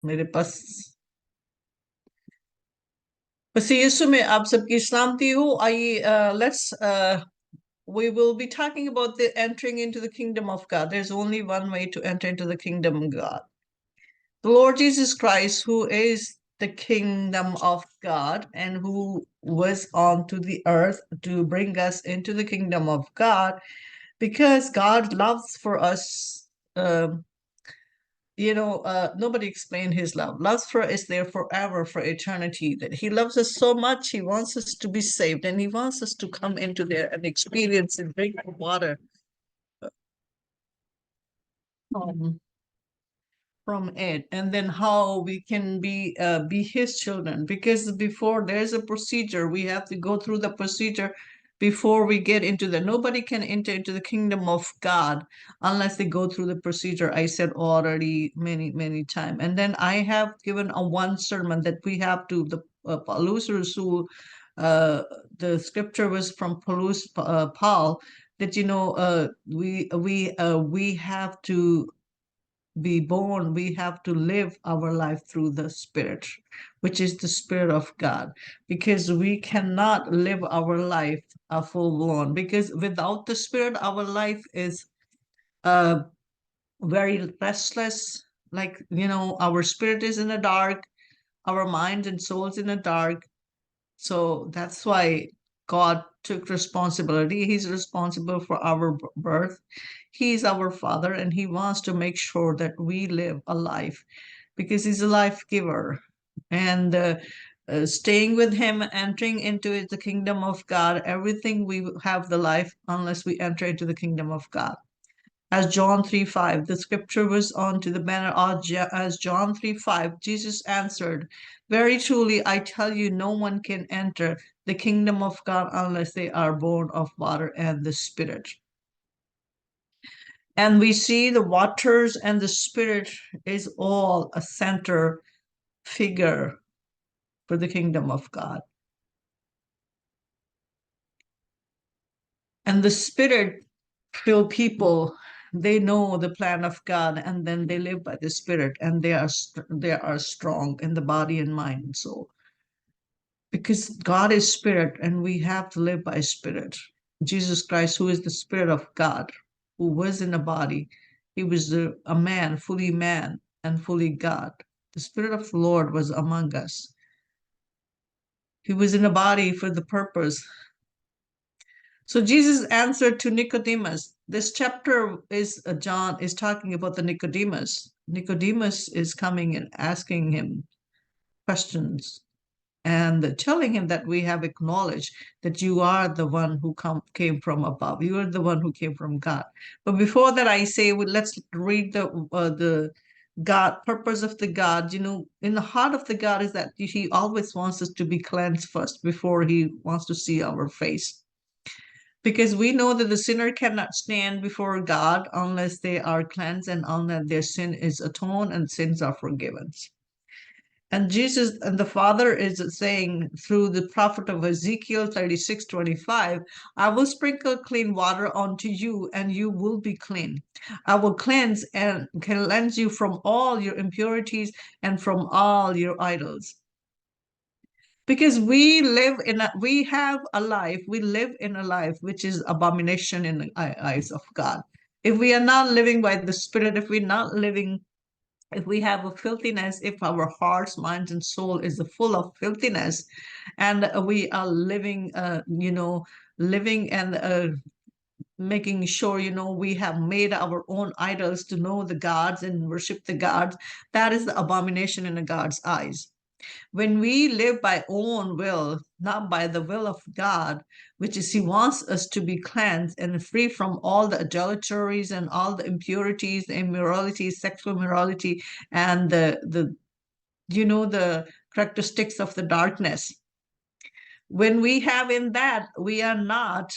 मेरे पास मसीह यीशु में आप सबकी सलामती हो। आइए, let's we will be talking about the entering into the kingdom of God. There's only one way to enter into the kingdom of God. The Lord Jesus Christ, who is the kingdom of God and who was on to the earth to bring us into the kingdom of God, because God loves for us. Nobody explained his love. Love for us is there forever, for eternity. That he loves us so much, he wants us to be saved, and he wants us to come into there and experience and drink the water from it, and then how we can be his children. Because before there's a procedure, we have to go through the procedure before we get into the. Nobody can enter into the kingdom of God unless they go through the procedure. I said already many times, and then I have given a one sermon that we have to the Paulus Rasul. The scripture was from Paulus Paul, that we have to be born, we have to live our life through the Spirit, which is the Spirit of God, because we cannot live our life full blown. Because without the Spirit, our life is uh, very restless. Like, our spirit is in the dark, our mind and souls in the dark. So that's why God took responsibility. He's responsible for our birth. He's our Father, and He wants to make sure that we live a life, because He's a life giver. And staying with Him, entering into the kingdom of God, everything we have the life unless we enter into the kingdom of God. As John 3:5, the scripture was on to the banner as John 3:5, Jesus answered, "Very truly, I tell you, no one can enter the kingdom of God unless they are born of water and the Spirit." And we see the waters and the Spirit is all a center figure for the kingdom of God. And the Spirit filled people, they know the plan of God, and then they live by the Spirit, and they are strong in the body and mind and soul, because God is Spirit and we have to live by Spirit. Jesus Christ, who is the Spirit of God, who was in a body, he was a man and fully God. The Spirit of the Lord was among us. He was in a body for the purpose. So Jesus answered to Nicodemus. This chapter is John is talking about the Nicodemus. Nicodemus is coming and asking him questions and telling him that we have acknowledged that you are the one who came from above. You are the one who came from God. But before that, I say, let's read the God purpose of the God. In the heart of the God is that He always wants us to be cleansed first before He wants to see our face. Because we know that the sinner cannot stand before God unless they are cleansed and unless their sin is atoned and sins are forgiven. And Jesus and the Father is saying through the prophet of Ezekiel 36:25, "I will sprinkle clean water onto you and you will be clean. I will cleanse you from all your impurities and from all your idols." Because we live we have a life, we live in a life which is abomination in the eyes of God. If we are not living by the Spirit, if we have a filthiness, if our hearts, minds, and soul is full of filthiness, and we are living and making sure, we have made our own idols to know the gods and worship the gods, that is the abomination in God's eyes. When we live by own will, not by the will of God, which is He wants us to be cleansed and free from all the adulteries and all the impurities, the immoralities, sexual immorality, and the characteristics of the darkness. When we have in that, we are not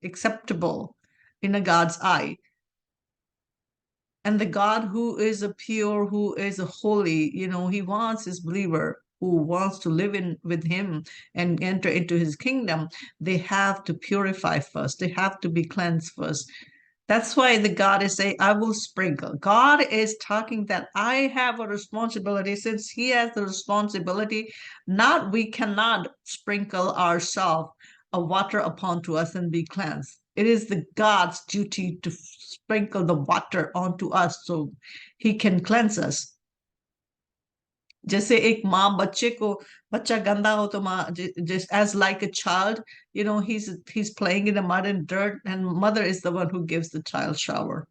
acceptable in a God's eye. And the God who is a pure, who is a holy, He wants His believer who wants to live with Him and enter into His kingdom. They have to purify first. They have to be cleansed first. That's why the God is saying, I will sprinkle. God is talking that I have a responsibility. Since He has the responsibility, not we cannot sprinkle ourselves a water upon to us and be cleansed. It is the God's duty to sprinkle the water onto us so He can cleanse us. जैसे एक माँ बच्चे को बच्चा गंदा हो तो माँ just as like a child, he's playing in the mud and dirt, and mother is the one who gives the child shower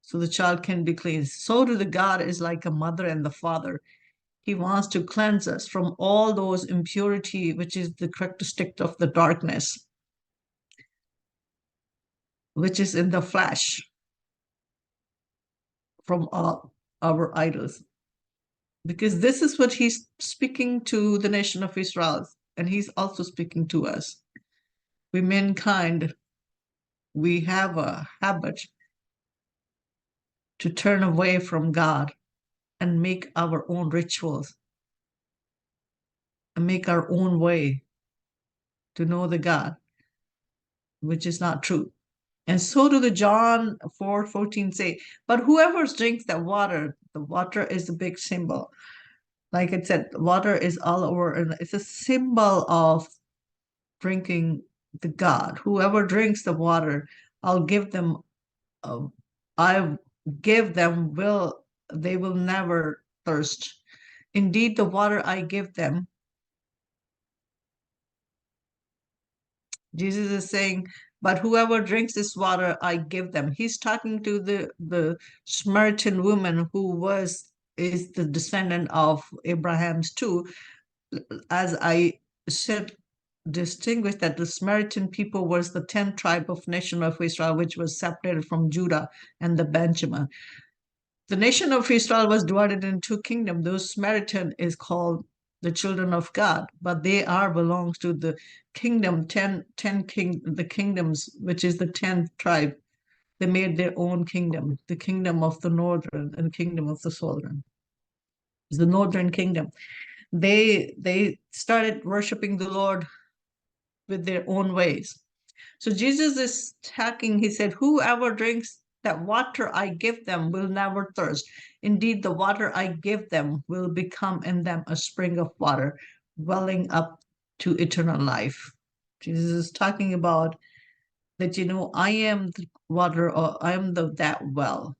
so the child can be clean. So to the God is like a mother and the father. He wants to cleanse us from all those impurity, which is the characteristic of the darkness, which is in the flesh, from all our idols. Because this is what he's speaking to the nation of Israel, and he's also speaking to us. We mankind, we have a habit to turn away from God and make our own rituals and make our own way to know the God, which is not true. And so do the John 4:14 say, but whoever drinks that water, the water is a big symbol. Like it said, water is all over, and it's a symbol of drinking the God. Whoever drinks the water, I'll give them, uh, I give them will, they will never thirst. Indeed, the water I give them, Jesus is saying, but whoever drinks this water, I give them. He's talking to the Samaritan woman who is the descendant of Abraham's too. As I said, distinguished that the Samaritan people was the 10th tribe of nation of Israel, which was separated from Judah and the Benjamin. The nation of Israel was divided into two kingdoms. Those Samaritan is called the children of God, but they are belongs to the kingdom, 10 the kingdoms, which is the 10th tribe. They made their own kingdom, the kingdom of the northern and kingdom of the southern. It's the northern kingdom. They started worshiping the Lord with their own ways. So Jesus is talking, he said, whoever drinks that water I give them will never thirst. Indeed, the water I give them will become in them a spring of water, welling up to eternal life. Jesus is talking about that, I am the water, or I am that well.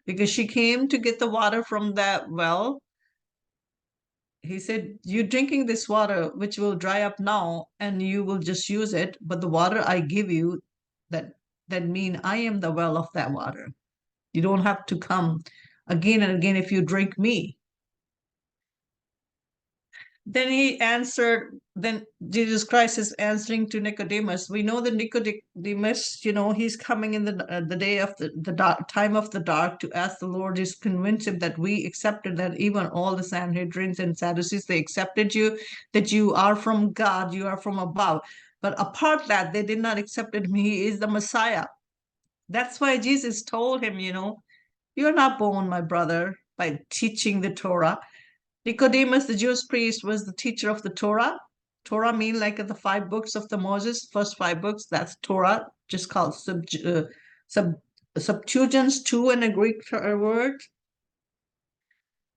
Because she came to get the water from that well. He said, you're drinking this water, which will dry up now, and you will just use it. But the water I give you, that that mean I am the well of that water. You don't have to come again and again if you drink me. Then he answered, then Jesus Christ is answering to Nicodemus. We know that Nicodemus, he's coming in the day of the dark, time of the dark, to ask the Lord, is convince him that we accepted, that even all the Sanhedrins and Sadducees, they accepted you, that you are from God, you are from above. But apart that, they did not accept him. He is the Messiah. That's why Jesus told him, you're not born, my brother, by teaching the Torah. Nicodemus, the Jewish priest, was the teacher of the Torah. Torah mean like the 5 books of the Moses, first 5 books. That's Torah, just called sub, Septuagint's two in a Greek word.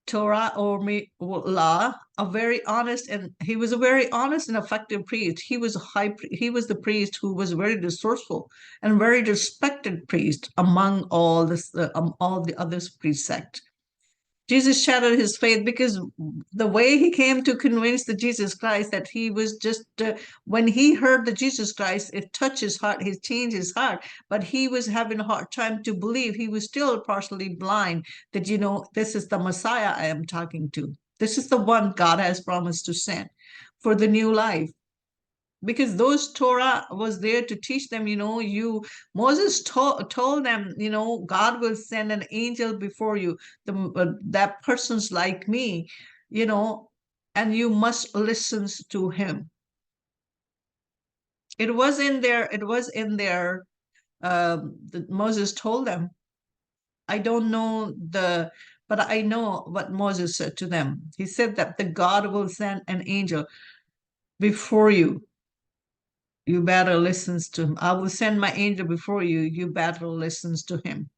Torah or law, he was a very honest and effective priest. He was the priest who was very resourceful and very respected priest among all the other priest sect. Jesus shattered his faith because the way he came to convince the Jesus Christ, that he was just, when he heard the Jesus Christ, it touched his heart, he changed his heart, but he was having a hard time to believe. He was still partially blind that, this is the Messiah I am talking to. This is the one God has promised to send for the new life. Because those Torah was there to teach them, Moses told them, God will send an angel before you, that person's like me, and you must listen to him. It was in there, Moses told them. I don't know but I know what Moses said to them. He said that the God will send an angel before you. You better listen to him. I will send my angel before you. You better listen to him.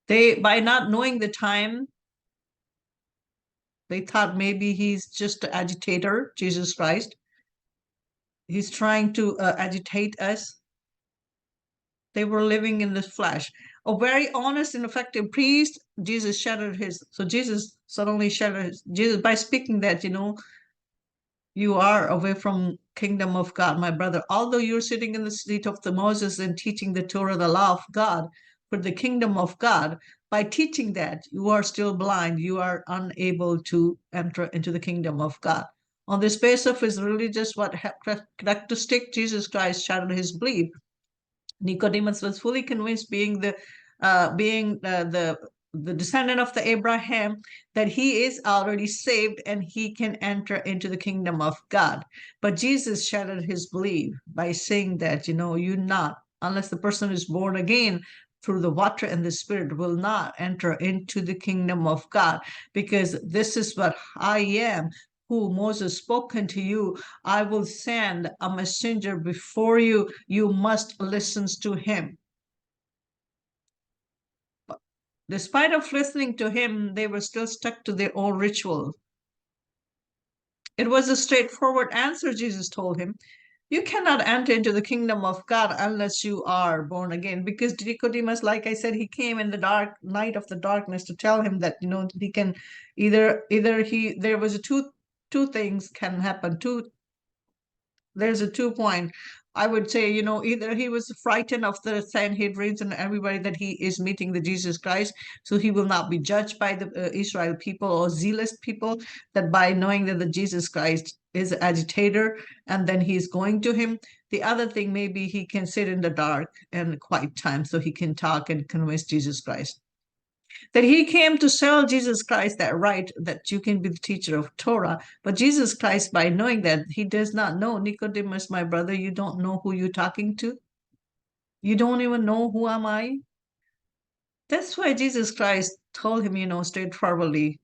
They, by not knowing the time, they thought maybe he's just an agitator, Jesus Christ. He's trying to agitate us. They were living in the flesh. A very honest and effective priest, Jesus shattered his. So Jesus suddenly shattered his. Jesus, by speaking that, you are away from kingdom of God, my brother. Although you're sitting in the seat of the Moses and teaching the Torah, the law of God, for the kingdom of God, by teaching that, you are still blind. You are unable to enter into the kingdom of God. On the space of his religious what characteristic, Jesus Christ shattered his belief. Nicodemus was fully convinced, being the descendant of the Abraham, that he is already saved and he can enter into the kingdom of God. But Jesus shattered his belief by saying that, you're not, unless the person is born again through the water and the spirit, will not enter into the kingdom of God, because this is what I am, who Moses spoken to you. I will send a messenger before you. You must listen to him. But despite of listening to him, they were still stuck to their own ritual. It was a straightforward answer, Jesus told him. You cannot enter into the kingdom of God unless you are born again. Because Nicodemus, like I said, he came in the dark night of the darkness to tell him that, he can either he there was two things can happen. There's a 2 point. I would say, either he was frightened of the Sanhedrin and everybody that he is meeting the Jesus Christ, so he will not be judged by the Israel people or zealous people, that by knowing that the Jesus Christ is an agitator and then he's going to him. The other thing, maybe he can sit in the dark and quiet time so he can talk and convince Jesus Christ that he came to sell Jesus Christ that right that you can be the teacher of Torah. But Jesus Christ, by knowing that, he does not know. Nicodemus, my brother, you don't know who you're talking to. You don't even know who am I. That's why Jesus Christ told him, straightforwardly,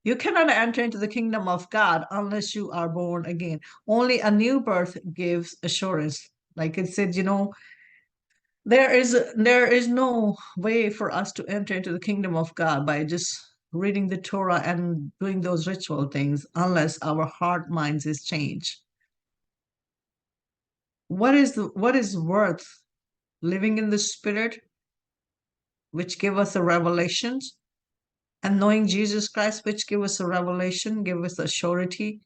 you cannot enter into the kingdom of God unless you are born again. Only a new birth gives assurance. Like it said, there is no way for us to enter into the kingdom of God by just reading the Torah and doing those ritual things unless our heart minds is changed. What is worth living in the spirit, which give us a revelations, and knowing Jesus Christ, which give us a revelation, give us a surety,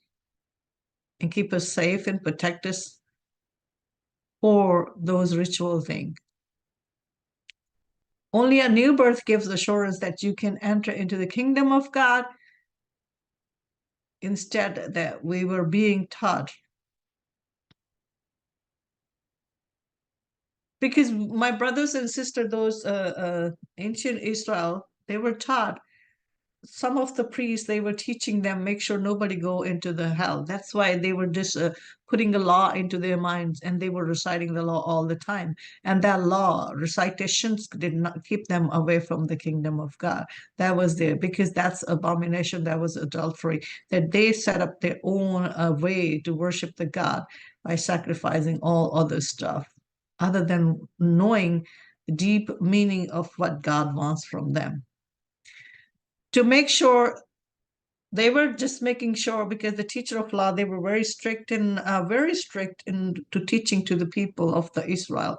and keep us safe and protect us for those ritual things. Only a new birth gives assurance that you can enter into the kingdom of God, instead that we were being taught. Because my brothers and sisters, those ancient Israel, they were taught, some of the priests, they were teaching them, make sure nobody go into the hell. That's why they were just putting a law into their minds, and they were reciting the law all the time. And that law recitations did not keep them away from the kingdom of God. That was there, because that's abomination, that was adultery, that they set up their own way to worship the God by sacrificing all other stuff other than knowing the deep meaning of what God wants from them. To make sure, they were just making sure, because the teacher of law, they were very strict in to teaching to the people of the Israel,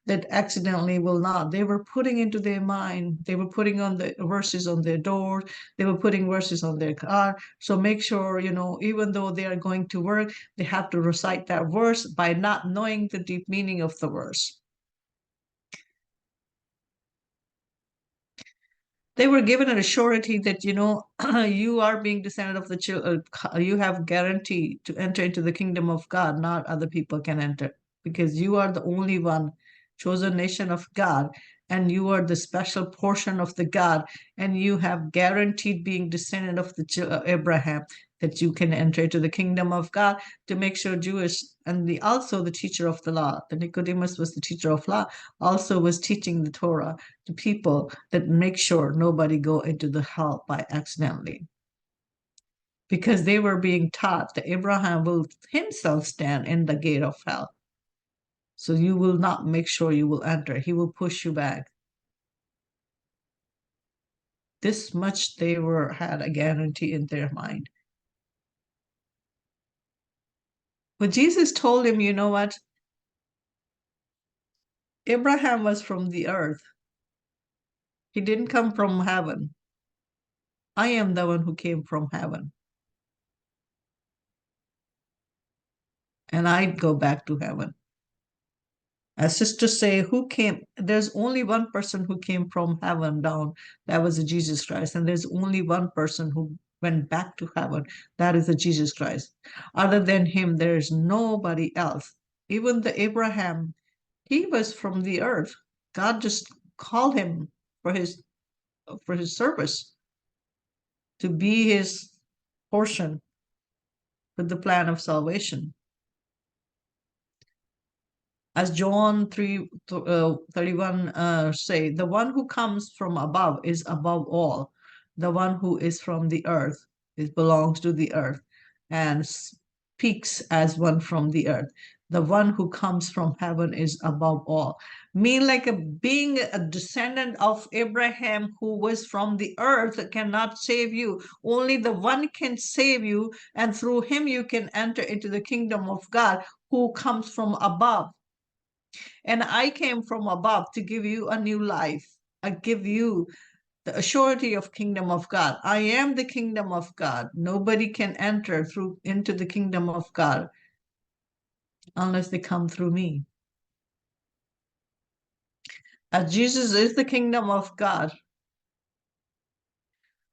that accidentally will not. They were putting into their mind, they were putting on the verses on their door, they were putting verses on their car. So make sure, even though they are going to work, they have to recite that verse by not knowing the deep meaning of the verse. They were given a surety that, you are being descendant of the children, you have guarantee to enter into the kingdom of God, not other people can enter, because you are the only one chosen nation of God, and you are the special portion of the God, and you have guaranteed being descendant of the Abraham, that you can enter into the kingdom of God. To make sure Jewish, and also the teacher of the law, the Nicodemus was the teacher of law, also was teaching the Torah to people, that make sure nobody go into the hell by accidentally. because they were being taught that Abraham will himself stand in the gate of hell. So you will not make sure you will enter. He will push you back. This much they had a guarantee in their mind. But Jesus told him, you know what? Abraham was from the earth. He didn't come from heaven. I am the one who came from heaven. And I'd go back to heaven. As sisters say, there's only one person who came from heaven down. That was Jesus Christ. And there's only one person who went back to heaven. That is the Jesus Christ. Other than him, there's nobody else. Even the Abraham, he was from the earth. God just called him for his service, to be his portion with the plan of salvation. As John 3:31 say, the one who comes from above is above all. The one who is from the earth belongs to the earth and speaks as one from the earth. The one who comes from heaven is above all. Mean like being a descendant of Abraham who was from the earth cannot save you. Only the one can save you, and through him you can enter into the kingdom of God, who comes from above. And I came from above to give you a new life. I give you the assurity of kingdom of God. I am the kingdom of God. Nobody can enter into the kingdom of God unless they come through me. As Jesus is the kingdom of God.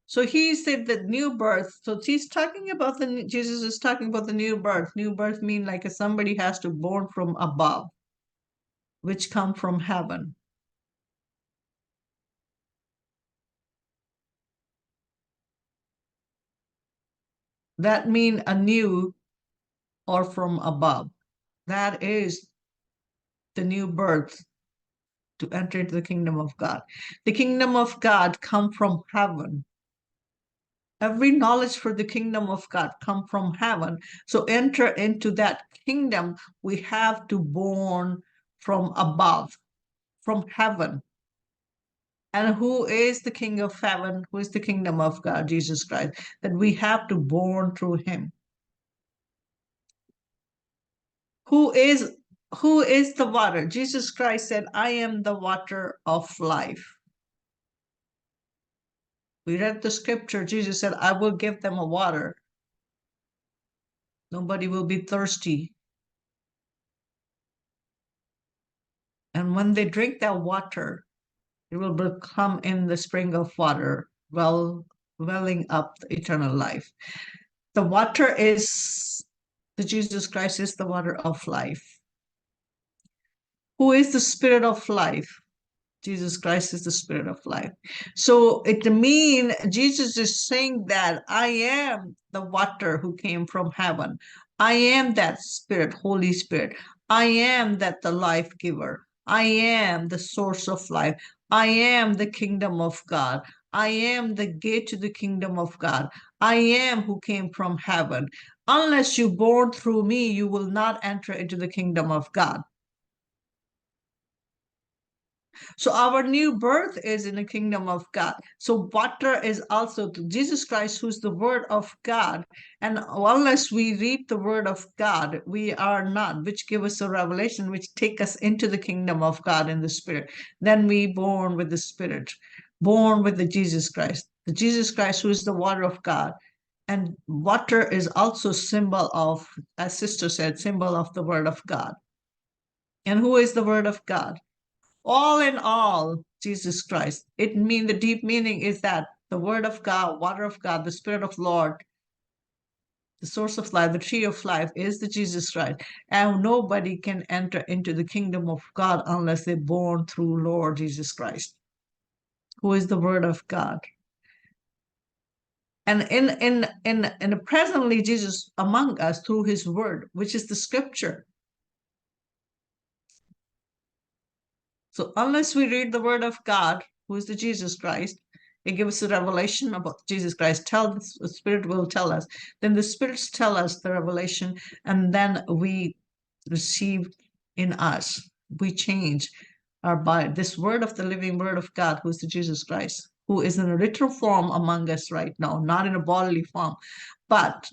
So he said that new birth. So he's talking about Jesus is talking about the new birth. New birth means like somebody has to born from above, which come from heaven. That means anew or from above. That is the new birth to enter into the kingdom of God. The kingdom of God come from heaven. Every knowledge for the kingdom of God come from heaven. So enter into that kingdom, we have to born from above, from heaven. And who is the king of heaven? Who is the kingdom of God? Jesus Christ. That we have to born through him. Who is the water? Jesus Christ said, I am the water of life. We read the scripture. Jesus said, I will give them a water. Nobody will be thirsty. And when they drink that water, it will become in the spring of water, welling up the eternal life. The water the Jesus Christ is the water of life. Who is the spirit of life? Jesus Christ is the spirit of life. So it means Jesus is saying that I am the water who came from heaven. I am that spirit, Holy Spirit. I am the life giver. I am the source of life. I am the kingdom of God. I am the gate to the kingdom of God. I am who came from heaven. Unless you born through me, you will not enter into the kingdom of God. So our new birth is in the kingdom of God. So water is also Jesus Christ, who's the word of God. And unless we read the word of God, we are not, which give us a revelation, which take us into the kingdom of God in the spirit. Then we born with the spirit, born with the Jesus Christ. The Jesus Christ, who is the water of God. And water is also symbol of, as sister said, symbol of the word of God. And who is the word of God? All in all, Jesus Christ. It means the deep meaning is that the word of God, water of God, the spirit of Lord, the source of life, the tree of life is the Jesus Christ. And nobody can enter into the kingdom of God unless they're born through Lord Jesus Christ, who is the word of God. And in presently Jesus among us through his word, which is the scripture. So unless we read the word of God, who is the Jesus Christ, He gives us a revelation about Jesus Christ. The Spirit will tell us. Then the spirits tell us the revelation, and then we receive in us. We change our body. This word of the living word of God, who is the Jesus Christ, who is in a literal form among us right now, not in a bodily form. But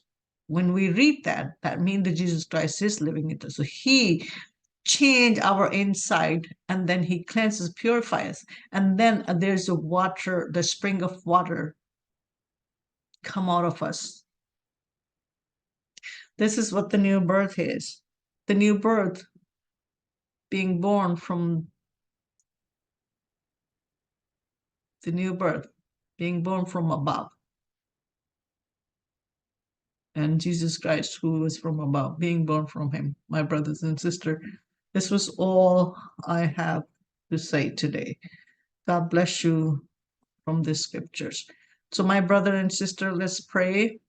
when we read that, that means that Jesus Christ is living in us. So he change our inside, and then he cleanses, purifies, and then there's a water, the spring of water come out of us. This is what the new birth is. The new birth, being born from the new birth, being born from above. And Jesus Christ, who is from above, being born from him. My brothers and sisters, this was all I have to say today. God bless you from the scriptures. So, my brother and sister, let's pray.